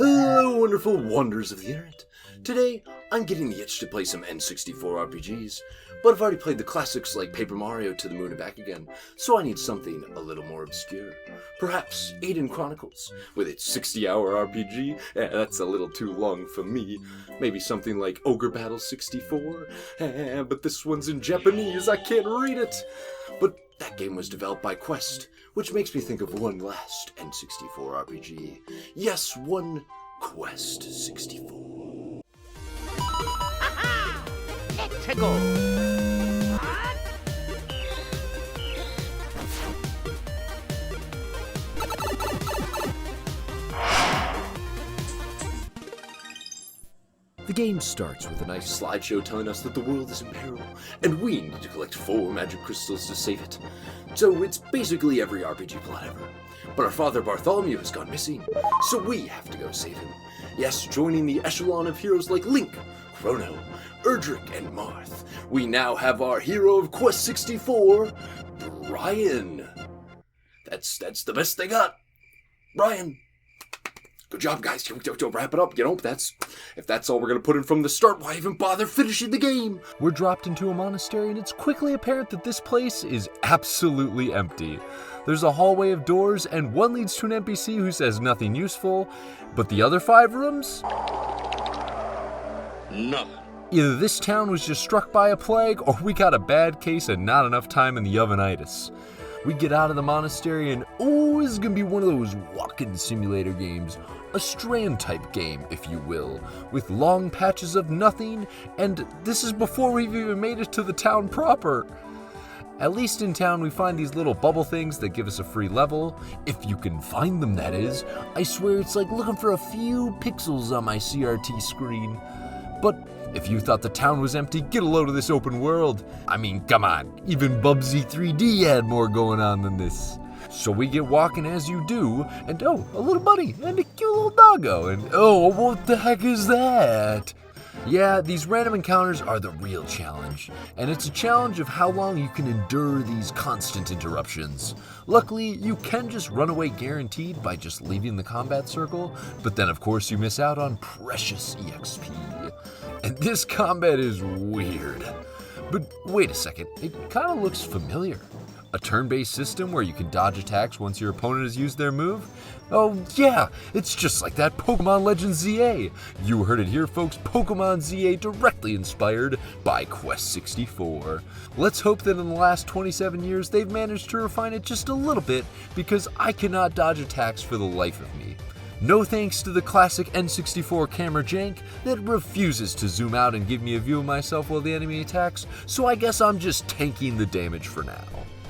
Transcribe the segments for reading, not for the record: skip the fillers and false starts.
Hello, wonderful wonders of the internet. Today, I'm getting the itch to play some N64 RPGs, but I've already played the classics like Paper Mario to the Moon and back again, so I need something a little more obscure. Perhaps Eden Chronicles, with its 60-hour RPG. That's a little too long for me. Maybe something like Ogre Battle 64. But this one's in Japanese, I can't read it. But that game was developed by Quest, which makes me think of one last N64 RPG. Yes, one Quest 64. Let's go! The game starts with a nice slideshow telling us that the world is in peril, and we need to collect 4 magic crystals to save it. So it's basically every RPG plot ever. But our father Bartholomew has gone missing, so we have to go save him. Yes, joining the echelon of heroes like Link, Chrono, Erdrick, and Marth, we now have our hero of Quest 64, Brian. That's the best they got. Brian. Good job, guys. Don't wrap it up. If that's all we're going to put in from the start, why even bother finishing the game? We're dropped into a monastery, and it's quickly apparent that this place is absolutely empty. There's a hallway of doors, and one leads to an NPC who says nothing useful, but the other 5 rooms? Nothing. Either this town was just struck by a plague, or we got a bad case and not enough time in the ovenitis. We get out of the monastery and, this is going to be one of those walking simulator games. A strand type game, if you will, with long patches of nothing, and this is before we've even made it to the town proper. At least in town we find these little bubble things that give us a free level, if you can find them, that is. I swear it's like looking for a few pixels on my CRT screen. But if you thought the town was empty, get a load of this open world. I mean, come on, even Bubsy 3D had more going on than this. So we get walking as you do, and a little buddy, and a cute little doggo, and what the heck is that? Yeah, these random encounters are the real challenge, and it's a challenge of how long you can endure these constant interruptions. Luckily, you can just run away guaranteed by just leaving the combat circle, but then of course you miss out on precious EXP. And this combat is weird. But wait a second, it kind of looks familiar. A turn-based system where you can dodge attacks once your opponent has used their move? Oh yeah, it's just like that Pokemon Legends ZA. You heard it here, folks, Pokemon ZA directly inspired by Quest 64. Let's hope that in the last 27 years they've managed to refine it just a little bit, because I cannot dodge attacks for the life of me. No thanks to the classic N64 camera jank that refuses to zoom out and give me a view of myself while the enemy attacks, so I guess I'm just tanking the damage for now.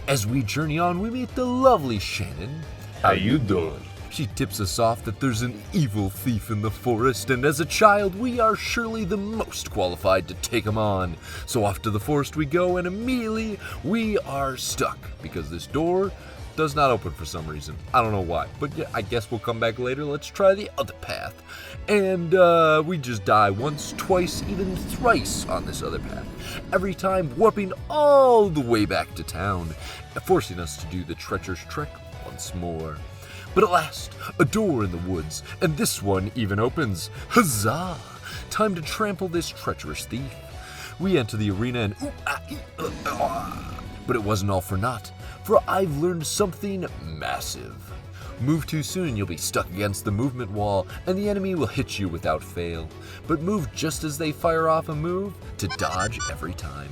As we journey on, we meet the lovely Shannon. How you doing? She tips us off that there's an evil thief in the forest, and as a child, we are surely the most qualified to take him on. So off to the forest we go, and immediately we are stuck, because this door does not open for some reason. I don't know why, but yeah, I guess we'll come back later. Let's try the other path. And we just die once, twice, even thrice on this other path. Every time warping all the way back to town, forcing us to do the treacherous trek once more. But at last, a door in the woods, and this one even opens. Huzzah! Time to trample this treacherous thief. We enter the arena and but it wasn't all for naught, for I've learned something massive. Move too soon and you'll be stuck against the movement wall, and the enemy will hit you without fail. But move just as they fire off a move to dodge every time.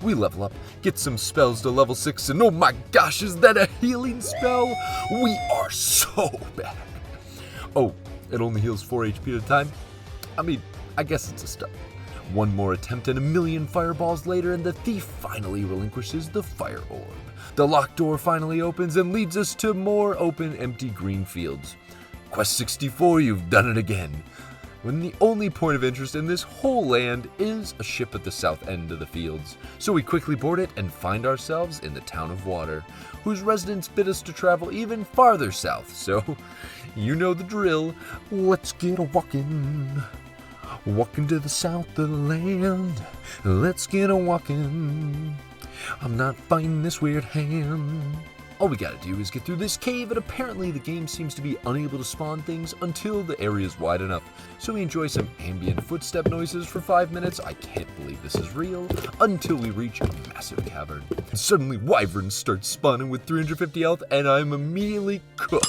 We level up, get some spells to level 6, and oh my gosh, is that a healing spell? We are so back. Oh, it only heals 4 HP at a time? I mean, I guess it's a start. One more attempt and a million fireballs later, and the thief finally relinquishes the fire orb. The locked door finally opens and leads us to more open, empty green fields. Quest 64, you've done it again. When the only point of interest in this whole land is a ship at the south end of the fields. So we quickly board it and find ourselves in the town of Water, whose residents bid us to travel even farther south. So, you know the drill. Let's get a walkin'. Walking to the south of the land. Let's get a walkin'. I'm not fighting this weird hand. All we gotta do is get through this cave, and apparently the game seems to be unable to spawn things until the area is wide enough. So we enjoy some ambient footstep noises for 5 minutes, I can't believe this is real, until we reach a massive cavern. And suddenly Wyverns start spawning with 350 health, and I'm immediately cooked.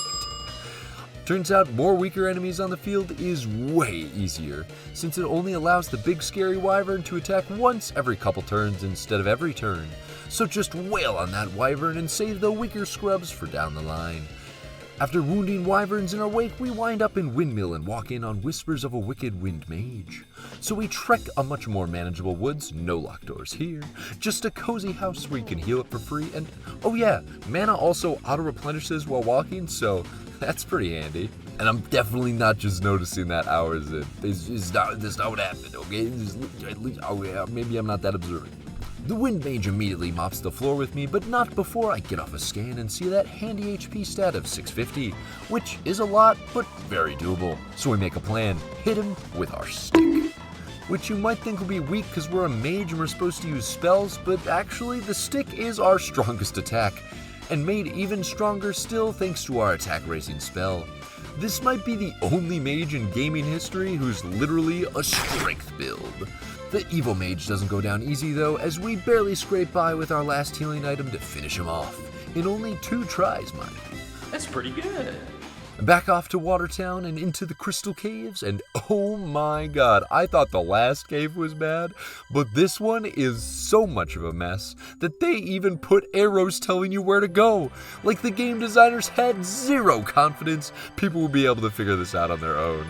Turns out more weaker enemies on the field is way easier, since it only allows the big scary Wyvern to attack once every couple turns instead of every turn. So just wail on that Wyvern and save the weaker scrubs for down the line. After wounding Wyverns in our wake, we wind up in Windmill and walk in on whispers of a wicked wind mage. So we trek a much more manageable woods, no locked doors here, just a cozy house where you can heal up for free, and oh yeah, mana also auto-replenishes while walking, so that's pretty handy. And I'm definitely not just noticing that hours in. That's not what happened, okay? Maybe I'm not that observant. The Wind Mage immediately mops the floor with me, but not before I get off a scan and see that handy HP stat of 650, which is a lot, but very doable. So we make a plan, hit him with our stick. Which you might think will be weak because we're a mage and we're supposed to use spells, but actually the stick is our strongest attack, and made even stronger still thanks to our attack raising spell. This might be the only mage in gaming history who's literally a strength build. The evil mage doesn't go down easy though, as we barely scrape by with our last healing item to finish him off. In only 2 tries, mind you. That's pretty good. Back off to Watertown and into the Crystal Caves, and oh my god, I thought the last cave was bad, but this one is so much of a mess that they even put arrows telling you where to go. Like the game designers had zero confidence people would be able to figure this out on their own.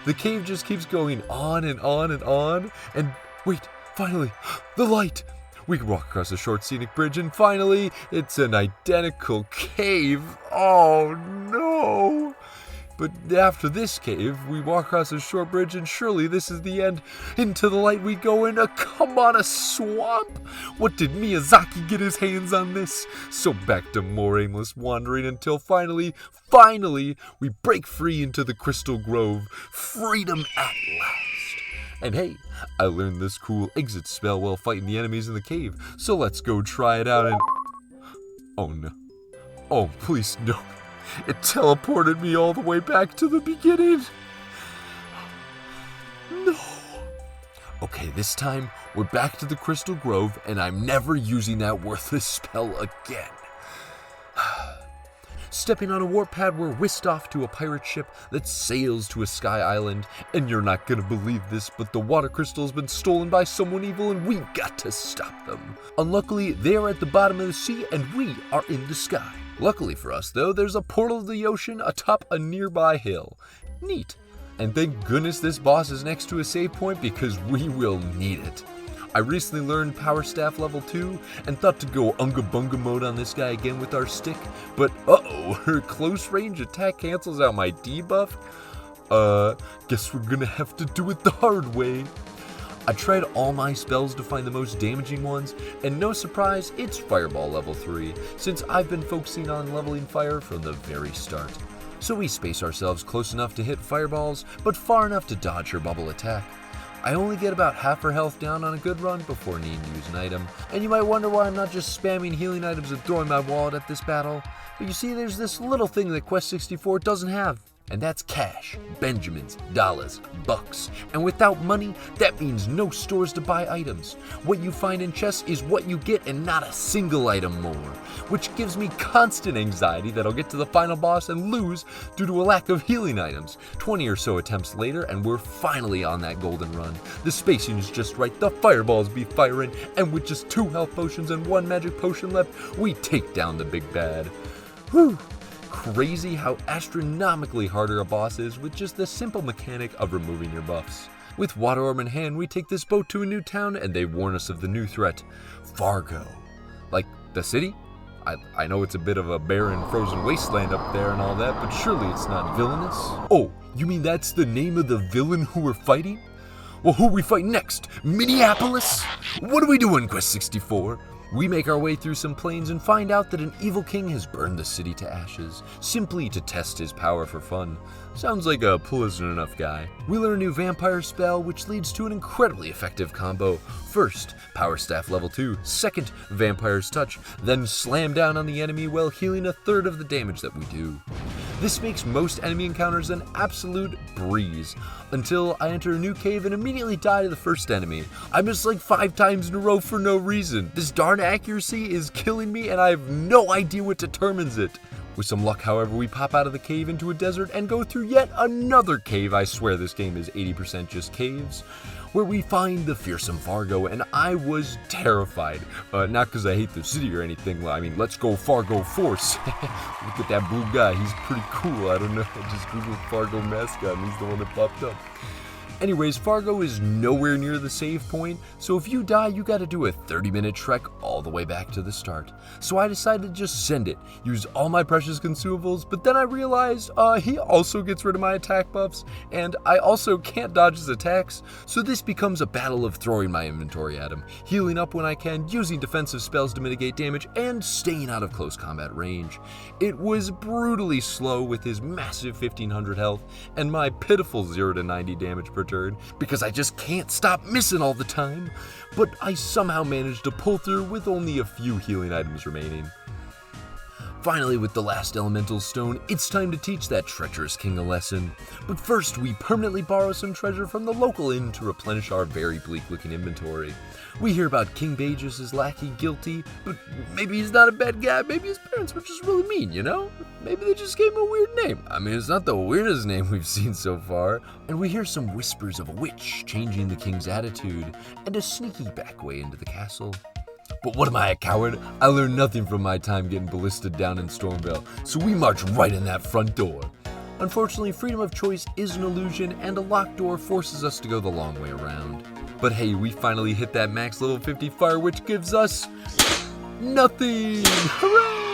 The cave just keeps going on and on and on, and wait, finally, the light! We can walk across a short scenic bridge, and finally, it's an identical cave. Oh no! But after this cave, we walk across a short bridge, and surely this is the end. Into the light we go, and come on, a swamp! What did Miyazaki get his hands on this? So back to more aimless wandering until finally, we break free into the Crystal Grove. Freedom at last! And hey, I learned this cool exit spell while fighting the enemies in the cave, so let's go try it out and... Oh no. Oh, please no. It teleported me all the way back to the beginning. No. Okay, this time, we're back to the Crystal Grove, and I'm never using that worthless spell again. Stepping on a warp pad, we're whisked off to a pirate ship that sails to a sky island, and you're not gonna believe this, but the water crystal has been stolen by someone evil, and we've got to stop them. Unluckily, they are at the bottom of the sea, and we are in the sky. Luckily for us, though, there's a portal to the ocean atop a nearby hill. Neat. And thank goodness this boss is next to a save point, because we will need it. I recently learned Power Staff level 2 and thought to go Unga Bunga mode on this guy again with our stick, but uh-oh, her close range attack cancels out my debuff. Guess we're gonna have to do it the hard way. I tried all my spells to find the most damaging ones, and no surprise, it's Fireball level 3, since I've been focusing on leveling fire from the very start. So we space ourselves close enough to hit fireballs, but far enough to dodge her bubble attack. I only get about half her health down on a good run before needing to use an item, and you might wonder why I'm not just spamming healing items and throwing my wallet at this battle, but you see there's this little thing that Quest 64 doesn't have, and that's cash, Benjamins, dollars, bucks, and without money, that means no stores to buy items. What you find in chests is what you get and not a single item more, which gives me constant anxiety that I'll get to the final boss and lose due to a lack of healing items. 20 or so attempts later, and we're finally on that golden run. The spacing is just right, the fireballs be firing, and with just 2 health potions and 1 magic potion left, we take down the big bad. Whew! Crazy how astronomically harder a boss is with just the simple mechanic of removing your buffs. With Water Orb in hand, we take this boat to a new town, and they warn us of the new threat, Fargo. Like, the city? I know it's a bit of a barren, frozen wasteland up there and all that, but surely it's not villainous? Oh, you mean that's the name of the villain who we're fighting? Well, who we fight next? Minneapolis? What are we doing, Quest 64? We make our way through some plains and find out that an evil king has burned the city to ashes, simply to test his power for fun. Sounds like a pleasant enough guy. We learn a new vampire spell, which leads to an incredibly effective combo. First, Power Staff level 2, second, Vampire's Touch, then slam down on the enemy while healing a third of the damage that we do. This makes most enemy encounters an absolute breeze, until I enter a new cave and immediately die to the first enemy. I miss like 5 times in a row for no reason. This darn accuracy is killing me and I have no idea what determines it. With some luck, however, we pop out of the cave into a desert and go through yet another cave. I swear this game is 80% just caves, where we find the fearsome Fargo, and I was terrified. Not because I hate the city or anything. I mean, let's go Fargo Force. Look at that blue guy. He's pretty cool. I don't know. I just googled Fargo mascot and he's the one that popped up. Anyways, Fargo is nowhere near the save point, so if you die, you gotta do a 30-minute trek all the way back to the start. So I decided to just send it, use all my precious consumables, but then I realized he also gets rid of my attack buffs, and I also can't dodge his attacks, so this becomes a battle of throwing my inventory at him, healing up when I can, using defensive spells to mitigate damage, and staying out of close combat range. It was brutally slow with his massive 1500 health, and my pitiful 0 to 90 damage per turn, because I just can't stop missing all the time, but I somehow managed to pull through with only a few healing items remaining. Finally, with the last elemental stone, it's time to teach that treacherous king a lesson. But first, we permanently borrow some treasure from the local inn to replenish our very bleak-looking inventory. We hear about King Beigis' lackey Guilty, but maybe he's not a bad guy, maybe his parents were just really mean, you know? Maybe they just gave him a weird name. I mean, it's not the weirdest name we've seen so far. And we hear some whispers of a witch changing the king's attitude, and a sneaky back way into the castle. But what am I, a coward? I learned nothing from my time getting ballisted down in Stormvale, so we march right in that front door. Unfortunately, freedom of choice is an illusion, and a locked door forces us to go the long way around. But hey, we finally hit that max level 50 fire, which gives us nothing! Hooray!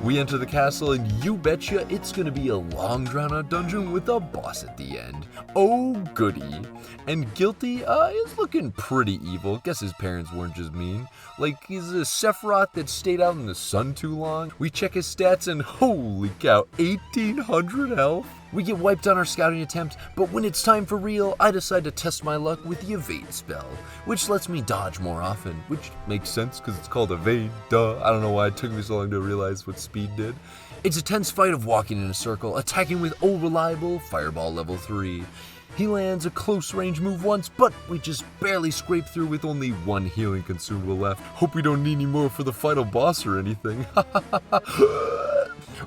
We enter the castle, and you betcha it's gonna be a long drawn-out dungeon with a boss at the end. Oh goody. And Guilty is looking pretty evil. Guess his parents weren't just mean. Like, he's a Sephiroth that stayed out in the sun too long. We check his stats and holy cow, 1800 health? We get wiped on our scouting attempt, but when it's time for real, I decide to test my luck with the evade spell, which lets me dodge more often, which makes sense because it's called evade, duh. I don't know why it took me so long to realize what speed did. It's a tense fight of walking in a circle, attacking with old reliable Fireball level 3. He lands a close range move once, but we just barely scrape through with only one healing consumable left. Hope we don't need any more for the final boss or anything.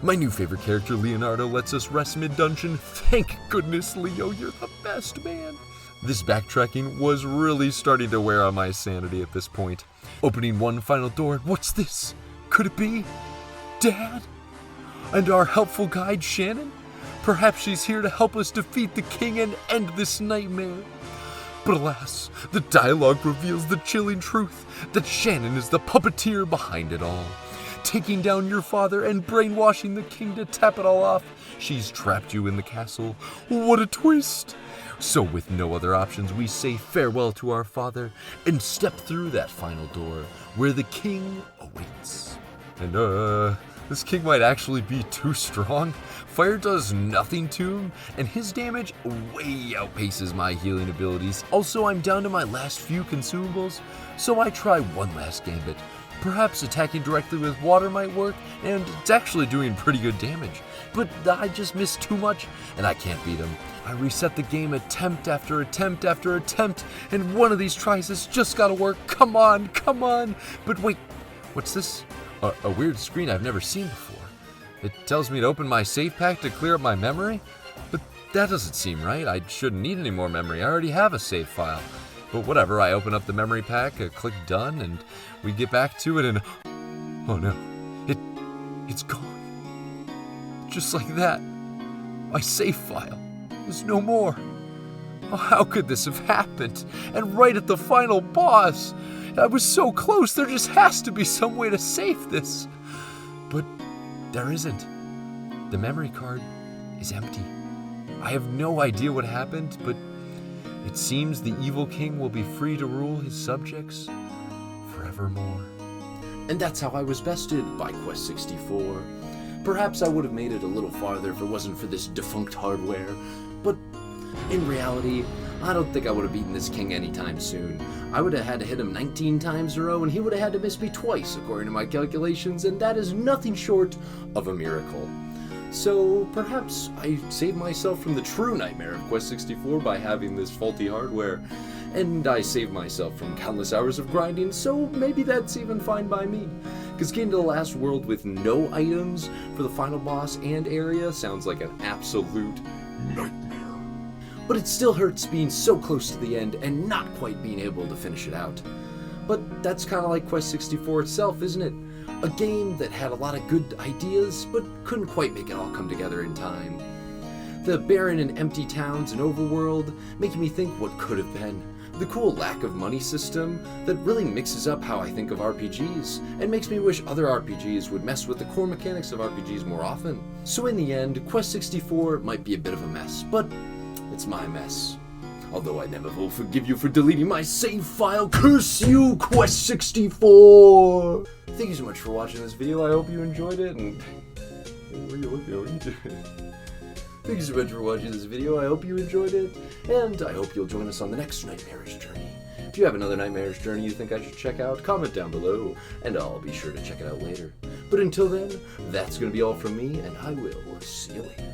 My new favorite character, Leonardo, lets us rest mid-dungeon. Thank goodness, Leo, you're the best, man. This backtracking was really starting to wear on my sanity at this point. Opening one final door, what's this? Could it be Dad? And our helpful guide, Shannon? Perhaps she's here to help us defeat the king and end this nightmare. But alas, the dialogue reveals the chilling truth that Shannon is the puppeteer behind it all. Taking down your father and brainwashing the king to tap it all off, she's trapped you in the castle. What a twist! So with no other options, we say farewell to our father and step through that final door where the king awaits. And this king might actually be too strong. Fire does nothing to him, and his damage way outpaces my healing abilities. Also, I'm down to my last few consumables, so I try one last gambit. Perhaps attacking directly with water might work, and it's actually doing pretty good damage. But I just missed too much, and I can't beat him. I reset the game attempt after attempt after attempt, and one of these tries has just gotta work. Come on, come on! But wait, what's this? A weird screen I've never seen before. It tells me to open my save pack to clear up my memory? But that doesn't seem right. I shouldn't need any more memory. I already have a save file. But whatever, I open up the memory pack, click done, and we get back to it, and oh no, it's gone. Just like that. My save file is no more. Oh, how could this have happened? And right at the final boss! I was so close, there just has to be some way to save this. But there isn't. The memory card is empty. I have no idea what happened, but it seems the evil king will be free to rule his subjects forever. forevermore. And that's how I was bested by Quest 64. Perhaps I would have made it a little farther if it wasn't for this defunct hardware, but in reality, I don't think I would have beaten this king anytime soon. I would have had to hit him 19 times in a row, and he would have had to miss me twice, according to my calculations, and that is nothing short of a miracle. So perhaps I saved myself from the true nightmare of Quest 64 by having this faulty hardware, and I saved myself from countless hours of grinding, so maybe that's even fine by me. Because getting to the last world with no items for the final boss and area sounds like an absolute nightmare. But it still hurts being so close to the end and not quite being able to finish it out. But that's kind of like Quest 64 itself, isn't it? A game that had a lot of good ideas, but couldn't quite make it all come together in time. The barren and empty towns and overworld making me think what could have been. The cool lack of money system that really mixes up how I think of RPGs, and makes me wish other RPGs would mess with the core mechanics of RPGs more often. So in the end, Quest 64 might be a bit of a mess, but it's my mess. Although I never will forgive you for deleting my save file. Curse you, Quest 64! Thank you so much for watching this video. I hope you enjoyed it, and... What are you looking at? What are you doing? Thank you so much for watching this video. I hope you enjoyed it, and I hope you'll join us on the next Nightmarish journey. If you have another Nightmarish journey you think I should check out, comment down below, and I'll be sure to check it out later. But until then, that's going to be all from me, and I will see you later.